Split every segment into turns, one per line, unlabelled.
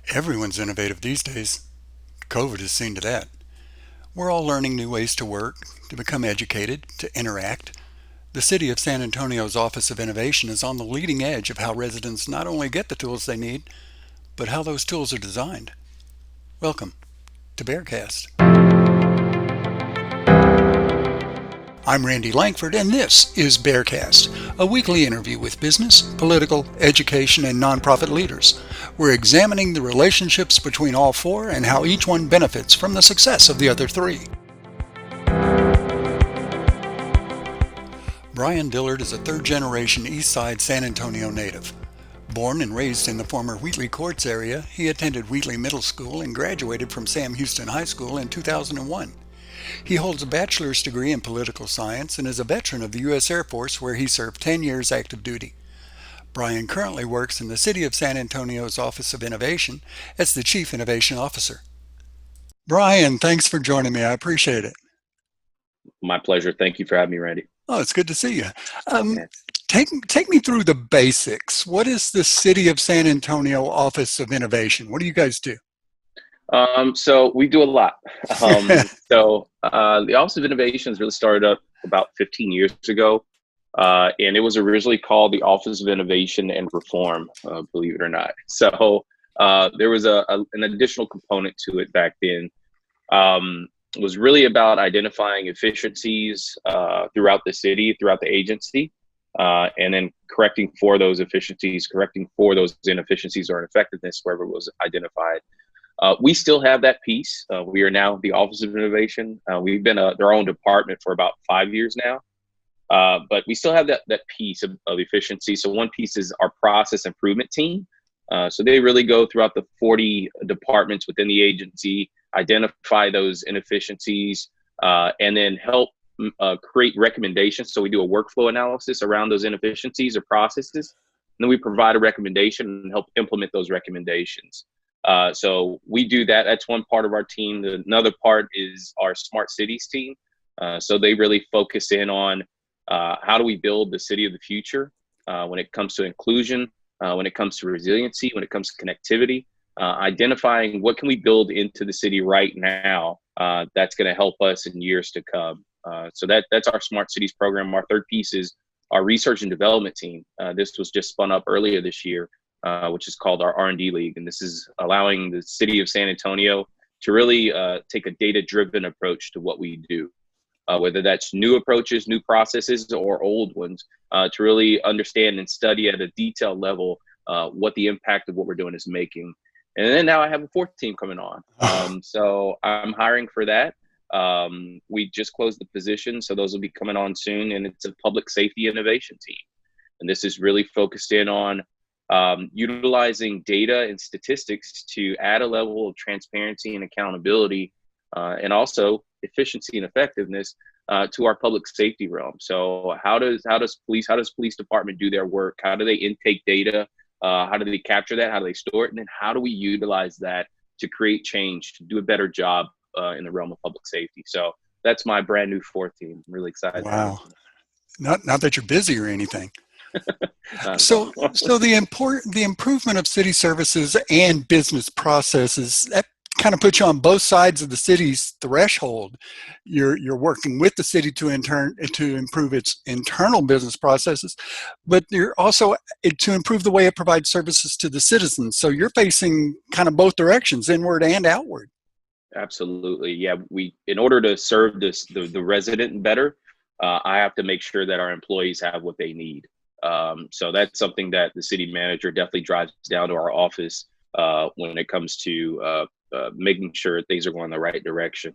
Everyone's innovative these days. COVID has seen to that. We're all learning new ways to work, to become educated, to interact. The City of San Antonio's Office of Innovation is on the leading edge of how residents not only get the tools they need, but how those tools are designed. Welcome to BexarCast. I'm Randy Langford, and this is BexarCast, a weekly interview with business, political, education, and nonprofit leaders. We're examining the relationships between all four and how each one benefits from the success of the other three. Brian Dillard is a third-generation East Side San Antonio native. Born and raised in the former Wheatley Courts area, he attended Wheatley Middle School and graduated from Sam Houston High School in 2001. He holds a bachelor's degree in political science and is a veteran of the U.S. Air Force, where he served 10 years active duty. Brian currently works in the City of San Antonio's Office of Innovation as the Chief Innovation Officer. Brian, thanks for joining me. I appreciate it.
My pleasure. Thank you for having me, Randy.
Oh, it's good to see you. Um,
Yeah.
take me through the basics. What is the City of San Antonio Office of Innovation? What do you guys do?
So we do a lot. The Office of Innovations really started up about 15 years ago, and it was originally called the Office of Innovation and Reform, believe it or not. There was an additional component to it back then. It was really about identifying efficiencies throughout the city, throughout the agency, and then correcting for those efficiencies, correcting for those inefficiencies or ineffectiveness wherever it was identified. We still have that piece. We are now the Office of Innovation. We've been their own department for about 5 years now, but we still have that piece of efficiency. So one piece is our process improvement team. So they really go throughout the 40 departments within the agency, identify those inefficiencies, and then help create recommendations. So we do a workflow analysis around those inefficiencies or processes. And then we provide a recommendation and help implement those recommendations. So we do that. That's one part of our team. Another part is our smart cities team. So they really focus in on how do we build the city of the future when it comes to inclusion, when it comes to resiliency, when it comes to connectivity, identifying what can we build into the city right now that's going to help us in years to come. That's our smart cities program. Our third piece is our research and development team. This was just spun up earlier this year, which is called our R&D League. And this is allowing the city of San Antonio to really take a data-driven approach to what we do, whether that's new approaches, new processes, or old ones, to really understand and study at a detailed level what the impact of what we're doing is making. And then now I have a fourth team coming on. So I'm hiring for that. We just closed the position, so those will be coming on soon. And it's a public safety innovation team. And this is really focused in on utilizing data and statistics to add a level of transparency and accountability, and also efficiency and effectiveness to our public safety realm. So how does police department do their work? How do they intake data? How do they capture that? How do they store it? And then how do we utilize that to create change, to do a better job in the realm of public safety? So that's my brand new fourth team. I'm really excited.
Wow. Not that you're busy or anything.
Not at
So,
all.
so the improvement of city services and business processes, that kind of puts you on both sides of the city's threshold. You're working with the city to improve its internal business processes, but you're also to improve the way it provides services to the citizens. So you're facing kind of both directions, inward and outward.
Absolutely. Yeah. In order to serve the resident better, I have to make sure that our employees have what they need. So that's something that the city manager definitely drives down to our office when it comes to making sure things are going the right direction.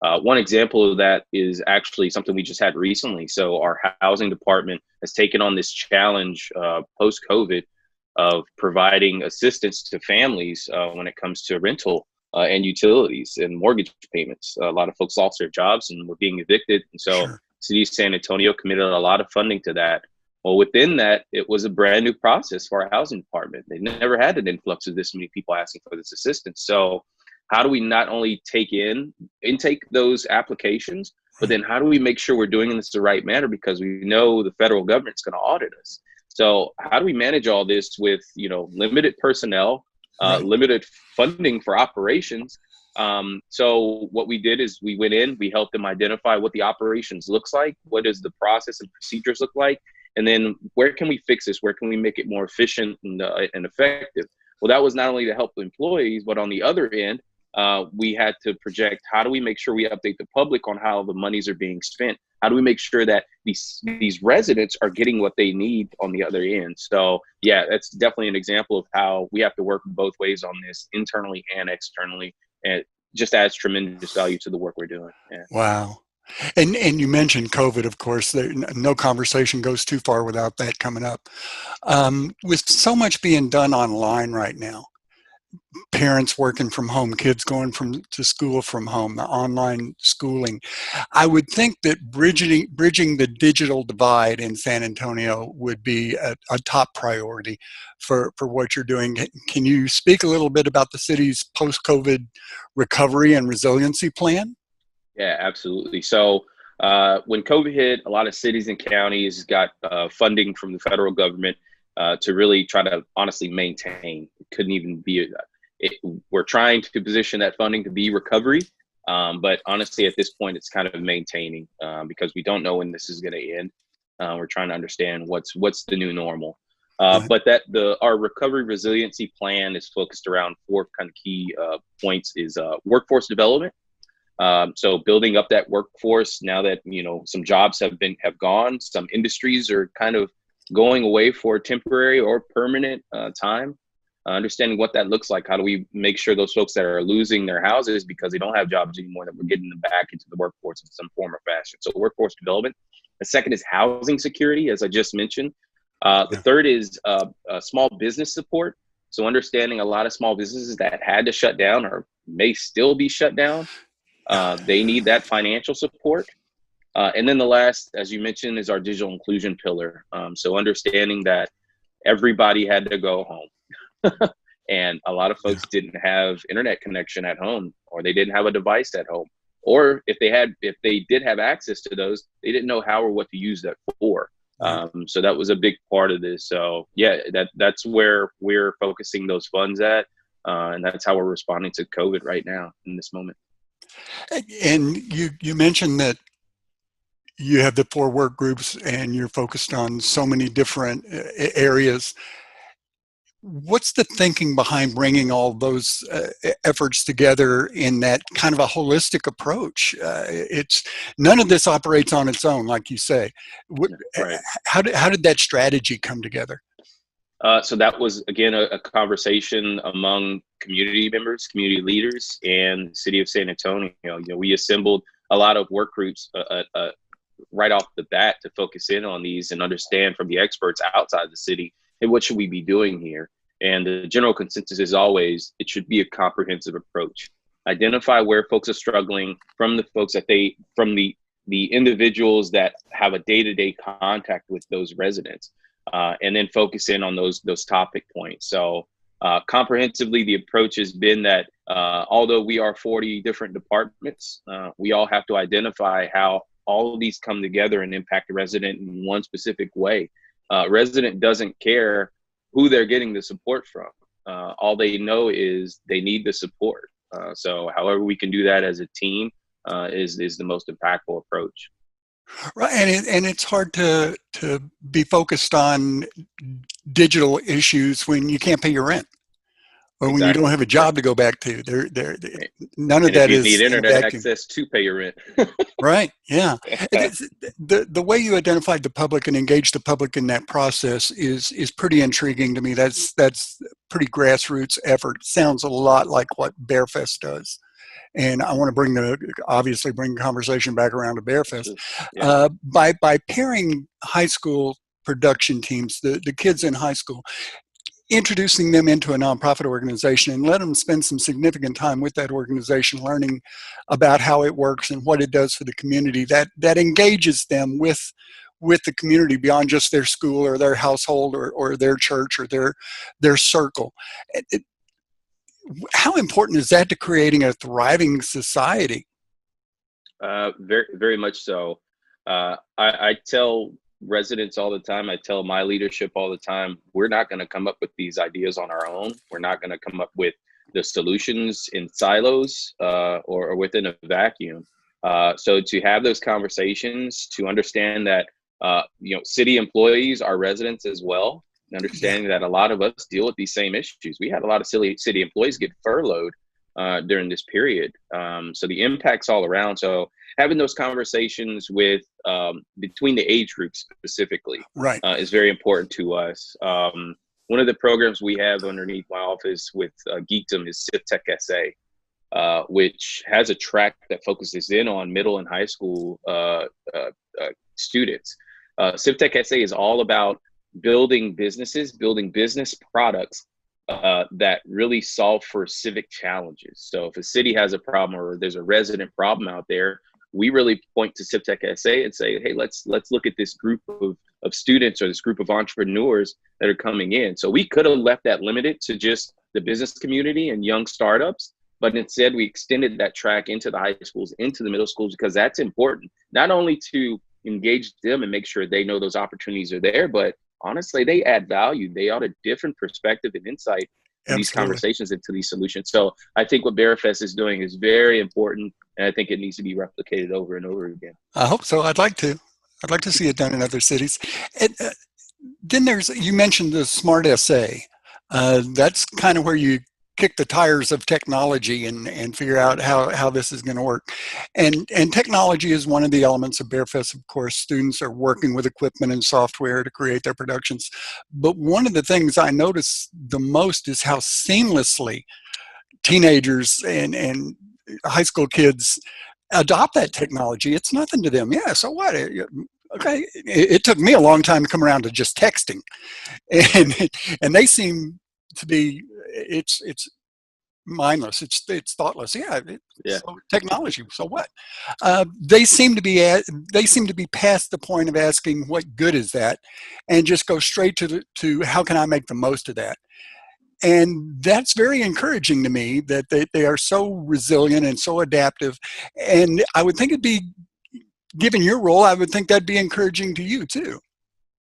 One example of that is actually something we just had recently. So our housing department has taken on this challenge post-COVID of providing assistance to families when it comes to rental and utilities and mortgage payments. A lot of folks lost their jobs and were being evicted. And so
Sure.
City of San Antonio committed a lot of funding to that. Well, within that, it was a brand new process for our housing department. They never had an influx of this many people asking for this assistance. So how do we not only intake those applications, but then how do we make sure we're doing this the right manner? Because we know the federal government's going to audit us. So how do we manage all this with, limited personnel,
Right.
limited funding for operations. So what we did is we went in, we helped them identify what the operations looks like, what does the process and procedures look like, and then where can we fix this? Where can we make it more efficient and effective? Well, that was not only to help the employees, but on the other end, we had to project, how do we make sure we update the public on how the monies are being spent? How do we make sure that these residents are getting what they need on the other end? So yeah, that's definitely an example of how we have to work both ways on this, internally and externally, and it just adds tremendous value to the work we're doing. Yeah.
Wow. And you mentioned COVID, of course. No conversation goes too far without that coming up. With so much being done online right now, parents working from home, kids going to school from home, the online schooling, I would think that bridging the digital divide in San Antonio would be a top priority for what you're doing. Can you speak a little bit about the city's post-COVID recovery and resiliency plan?
Yeah, absolutely. So when COVID hit, a lot of cities and counties got funding from the federal government to really try to honestly maintain. It couldn't even be. We're trying to position that funding to be recovery, but honestly, at this point, it's kind of maintaining because we don't know when this is going to end. We're trying to understand what's the new normal.
Right.
But our recovery resiliency plan is focused around four kind of key points: is workforce development. So building up that workforce now that, some jobs have gone, some industries are kind of going away for temporary or permanent time. Understanding what that looks like. How do we make sure those folks that are losing their houses because they don't have jobs anymore, that we're getting them back into the workforce in some form or fashion? So workforce development. The second is housing security, as I just mentioned. The third is small business support. So understanding a lot of small businesses that had to shut down or may still be shut down. They need that financial support. And then the last, as you mentioned, is our digital inclusion pillar. So understanding that everybody had to go home. And a lot of folks didn't have internet connection at home, or they didn't have a device at home. Or if they did have access to those, they didn't know how or what to use that for. So that was a big part of this. So yeah, that's where we're focusing those funds at. And that's how we're responding to COVID right now in this moment.
And you mentioned that you have the 4 work groups and you're focused on so many different areas. What's the thinking behind bringing all those efforts together in that kind of a holistic approach? It's none of this operates on its own, like you say.
Right.
How did that strategy come together?
So that was, again, a conversation among community members, community leaders, and the city of San Antonio. We assembled a lot of work groups right off the bat to focus in on these and understand from the experts outside the city, hey, what should we be doing here? And the general consensus is always, it should be a comprehensive approach. Identify where folks are struggling from the folks from the individuals that have a day-to-day contact with those residents. And then focus in on those topic points. So comprehensively, the approach has been that although we are 40 different departments, we all have to identify how all of these come together and impact a resident in one specific way. Resident doesn't care who they're getting the support from. All they know is they need the support. So however we can do that as a team is the most impactful approach.
Right, and it's hard to be focused on digital issues when you can't pay your rent, or when you don't
Exactly.
have a job to go back to. None of
And if
that
you
is
need
in a
internet
vacuum.
access to pay your rent.
Right. Yeah. The way you identified the public and engaged the public in that process is pretty intriguing to me. That's pretty grassroots effort. Sounds a lot like what BexarCast does. And I want to obviously bring the conversation back around to BexarCast.
Yeah.
By pairing high school production teams, the kids in high school, introducing them into a nonprofit organization and let them spend some significant time with that organization, learning about how it works and what it does for the community, that engages them with the community beyond just their school or their household or their church or their circle. How important is that to creating a thriving society?
Very, very much so. I tell residents all the time. I tell my leadership all the time, we're not going to come up with these ideas on our own. We're not going to come up with the solutions in silos or within a vacuum. So to have those conversations, to understand that, city employees are residents as well, and understanding that a lot of us deal with these same issues. We had a lot of city employees get furloughed during this period. So the impact's all around. So having those conversations with between the age groups specifically is very important to us. One of the programs we have underneath my office with Geekdom is CivTech SA, which has a track that focuses in on middle and high school students. CivTech SA is all about building businesses, building business products that really solve for civic challenges. So if a city has a problem or there's a resident problem out there, we really point to CivTech SA and say, hey, let's look at this group of students or this group of entrepreneurs that are coming in. So we could have left that limited to just the business community and young startups, but instead we extended that track into the high schools, into the middle schools, because that's important, not only to engage them and make sure they know those opportunities are there, but honestly, they add value. They add a different perspective and insight to these conversations and to these solutions. So I think what BexarFest is doing is very important, and I think it needs to be replicated over and over again.
I hope so. I'd like to see it done in other cities. And, then you mentioned the Smart SA. That's kind of where you kick the tires of technology and figure out how this is going to work. And technology is one of the elements of BexarFest. Of course, students are working with equipment and software to create their productions. But one of the things I notice the most is how seamlessly teenagers and high school kids adopt that technology. It's nothing to them. Yeah, so what? Okay, it took me a long time to come around to just texting, and they seem to be it's mindless. It's thoughtless. Yeah. So technology. So what? They seem to be past the point of asking what good is that, and just go straight to how can I make the most of that. And that's very encouraging to me that they are so resilient and so adaptive. And I would think it'd be, given your role, I would think that'd be encouraging to you too.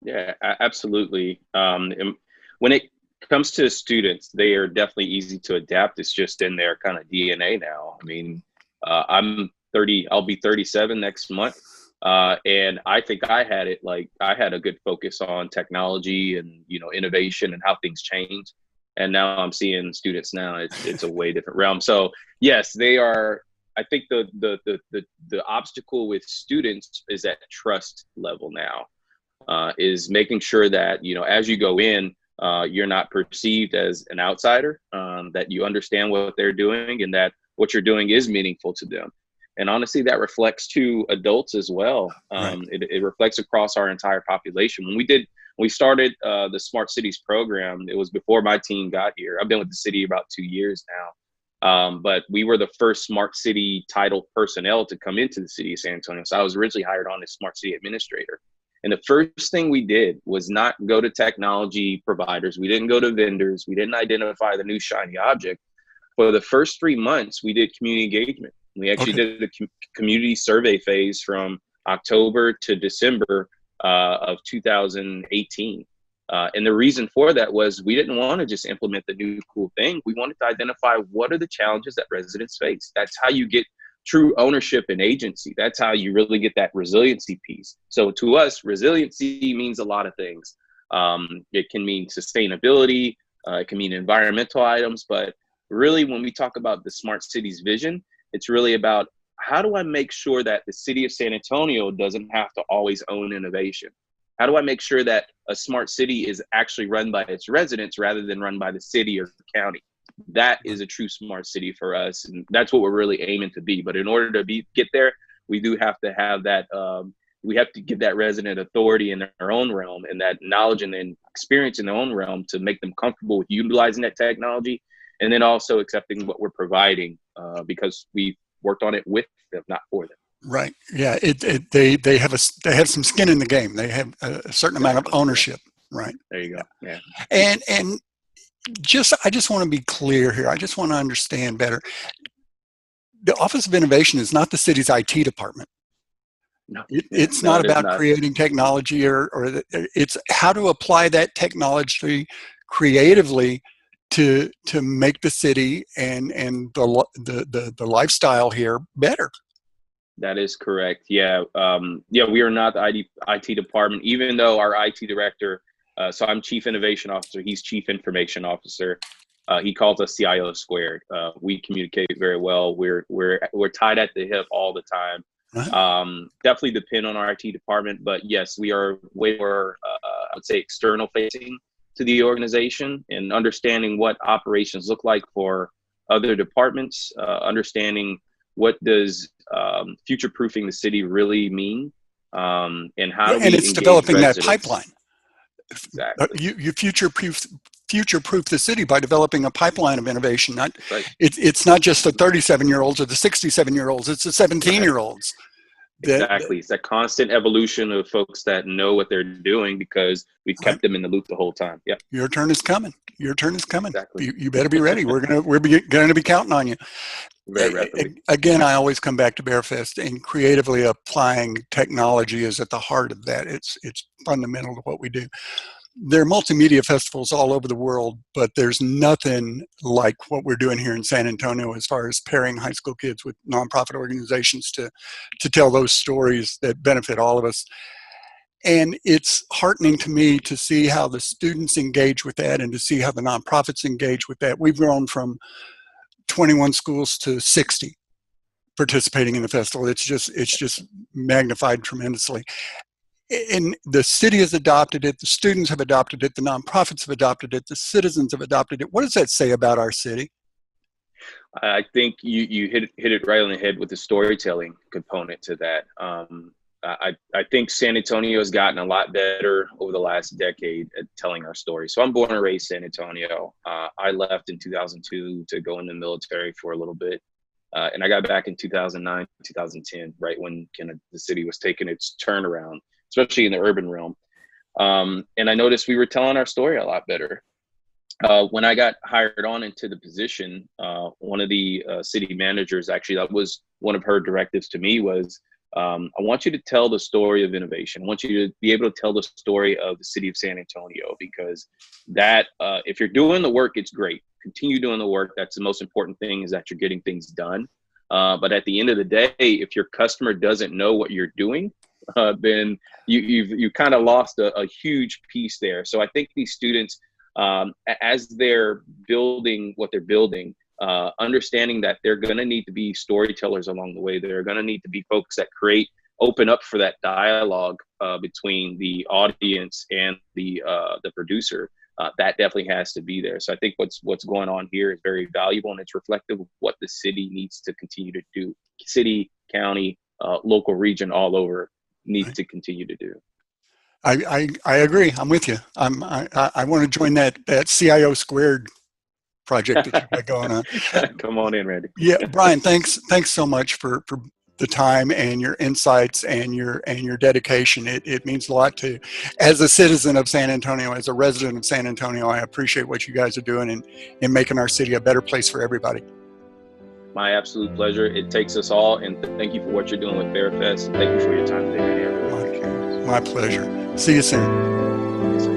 Yeah, absolutely. And when it comes to students, they are definitely easy to adapt. It's just in their kind of DNA now. I mean, I'm 30, I'll be 37 next month. And I think I had a good focus on technology and, innovation and how things change. And now I'm seeing students now, it's a way different realm. So yes, they are. I think the obstacle with students is that trust level now, is making sure that, as you go in, you're not perceived as an outsider, that you understand what they're doing and that what you're doing is meaningful to them. And honestly, that reflects to adults as well. It reflects across our entire population. When we started the Smart Cities program, it was before my team got here. I've been with the city about 2 years now. But we were the first smart city titled personnel to come into the city of San Antonio. So I was originally hired on as smart city administrator. And the first thing we did was not go to technology providers. We didn't go to vendors. We didn't identify the new shiny object. For the first 3 months, we did community engagement. We actually did a community survey phase from October to December of 2018. And the reason for that was we didn't want to just implement the new cool thing. We wanted to identify what are the challenges that residents face. That's how you get true ownership and agency. That's how you really get that resiliency piece. So to us, resiliency means a lot of things. It can mean sustainability. It can mean environmental items. But really, when we talk about the Smart Cities vision, it's really about how do I make sure that the city of San Antonio doesn't have to always own innovation? How do I make sure that a smart city is actually run by its residents rather than run by the city or the county? That is a true smart city for us. And that's what we're really aiming to be. But in order to get there, we do have to have that, we have to give that resident authority in their own realm and that knowledge and then experience in their own realm to make them comfortable with utilizing that technology. And then also accepting what we're providing because we worked on it with them, not for them.
Right. Yeah. They have some skin in the game. They have a certain amount of ownership. Right.
There you go. Yeah.
And I just want to be clear here. I just want to understand better. The Office of Innovation is not the city's IT department.
No,
It's
no,
not
it is
about
not.
creating technology it's how to apply that technology creatively to make the city and the lifestyle here better.
That is correct. Yeah. Yeah, we are not the IT department, even though our IT director, so I'm chief innovation officer, he's chief information officer. He calls us CIO squared. We communicate very well. We're tied at the hip all the time.
Right?
Definitely depend on our IT department, but yes, we are way more, I would say, external facing to the organization and understanding what operations look like for other departments, understanding what does future-proofing the city really mean, and how
Yeah,
do
and
we
it's
engage
developing that
residents?
pipeline.
Exactly.
You future-proof the city by developing a pipeline of innovation. Not
That's right.
it's not just the 37-year-olds or the 67-year-olds. It's the
Right.
17-year-olds. That
Exactly. It's that constant evolution of folks that know what they're doing because we've
right.
kept them in the loop the whole time. Yeah.
Your turn is coming. Your turn is coming.
Exactly.
You better be ready. We're gonna be counting on you.
Very rapidly.
Again, I always come back to BexarCast, and creatively applying technology is at the heart of that. It's fundamental to what we do. There are multimedia festivals all over the world, but there's nothing like what we're doing here in San Antonio as far as pairing high school kids with nonprofit organizations to tell those stories that benefit all of us. And it's heartening to me to see how the students engage with that and to see how the nonprofits engage with that. We've grown from 21 schools to 60 participating in the festival. It's just magnified tremendously. And the city has adopted it, the students have adopted it, the nonprofits have adopted it, the citizens have adopted it. What does that say about our city?
I think you hit it right on the head with the storytelling component to that. I think San Antonio has gotten a lot better over the last decade at telling our story. So I'm born and raised San Antonio. I left in 2002 to go in the military for a little bit. And I got back in 2009, 2010, right when kind of the city was taking its turnaround, especially in the urban realm. And I noticed we were telling our story a lot better. When I got hired on into the position, one of the city managers, actually, that was one of her directives to me was, I want you to tell the story of innovation. I want you to be able to tell the story of the city of San Antonio, because that, if you're doing the work, it's great. Continue doing the work. That's the most important thing, is that you're getting things done. But at the end of the day, if your customer doesn't know what you're doing, then you kind of lost a huge piece there. So I think these students, as they're building what they're building, understanding that they're going to need to be storytellers along the way. They're going to need to be folks that open up for that dialogue between the audience and the producer. That definitely has to be there. So I think what's going on here is very valuable, and it's reflective of what the city needs to continue to do. City, county, local, region, all over needs to continue to do.
I agree. I'm with you. I want to join that CIO squared project that you've got going on.
Come on in, Randy.
Yeah, Brian, thanks so much for the time and your insights and your dedication. It means a lot to, as a citizen of San Antonio, as a resident of San Antonio, I appreciate what you guys are doing in making our city a better place for everybody.
My absolute pleasure. It takes us all, and thank you for what you're doing with BexarCast. Thank you for your time today, Randy.
My pleasure. See you soon.
Yes, sir.